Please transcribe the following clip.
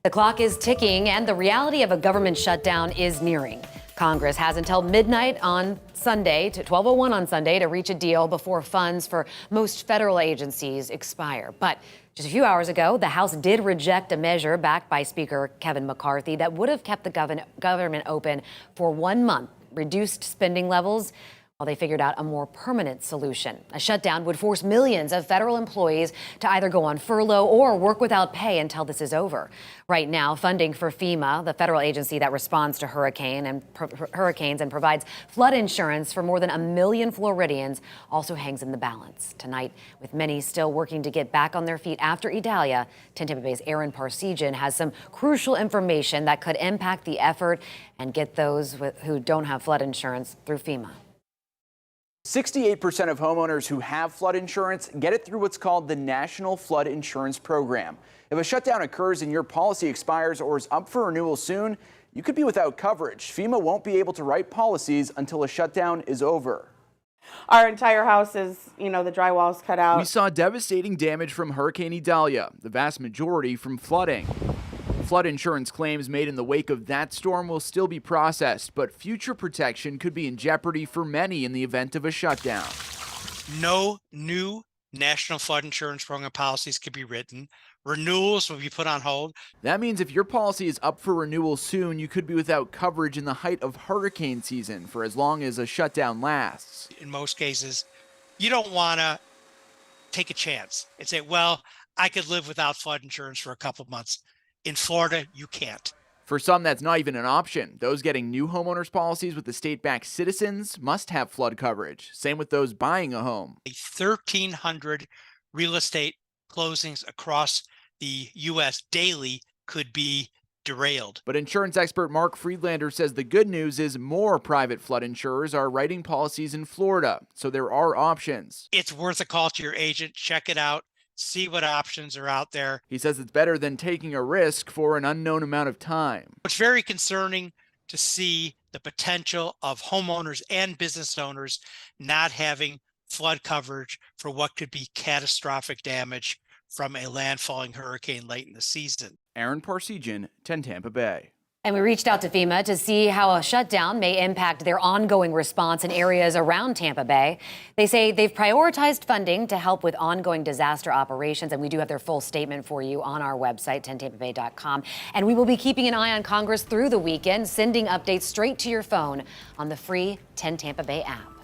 The clock is ticking and the reality of a government shutdown is nearing. Congress has until midnight on Sunday, to 12:01 on Sunday, to reach a deal before funds for most federal agencies expire. But just a few hours ago, the House did reject a measure backed by Speaker Kevin McCarthy that would have kept the government open for 1 month, reduced spending levels, while they figured out a more permanent solution. A shutdown would force millions of federal employees to either go on furlough or work without pay until this is over. Right now, funding for FEMA, the federal agency that responds to hurricanes and provides flood insurance for more than 1 million Floridians, also hangs in the balance. Tonight, with many still working to get back on their feet after Idalia, 10 Tampa Bay's Aaron Parsegian has some crucial information that could impact the effort and get those who don't have flood insurance through FEMA. 68% of homeowners who have flood insurance get it through what's called the National Flood Insurance Program. If a shutdown occurs and your policy expires or is up for renewal soon, you could be without coverage. FEMA won't be able to write policies until a shutdown is over. Our entire house is, the drywall's cut out. We saw devastating damage from Hurricane Idalia, the vast majority from flooding. Flood insurance claims made in the wake of that storm will still be processed, but future protection could be in jeopardy for many in the event of a shutdown. No new National Flood Insurance Program policies could be written. Renewals will be put on hold. That means if your policy is up for renewal soon, you could be without coverage in the height of hurricane season for as long as a shutdown lasts. In most cases, you don't want to take a chance and say, well, I could live without flood insurance for a couple of months. In Florida, you can't. For some, that's not even an option. Those getting new homeowners policies with the state-backed Citizens must have flood coverage. Same with those buying a home. 1,300 real estate closings across the U.S. daily could be derailed. But insurance expert Mark Friedlander says the good news is more private flood insurers are writing policies in Florida, so there are options. It's worth a call to your agent. Check it out. See what options are out there. He says it's better than taking a risk for an unknown amount of time. It's very concerning to see the potential of homeowners and business owners not having flood coverage for what could be catastrophic damage from a landfalling hurricane late in the season. Aaron Parsegian, 10 Tampa Bay. And we reached out to FEMA to see how a shutdown may impact their ongoing response in areas around Tampa Bay. They say they've prioritized funding to help with ongoing disaster operations, and we do have their full statement for you on our website, 10tampabay.com. And we will be keeping an eye on Congress through the weekend, sending updates straight to your phone on the free 10 Tampa Bay app.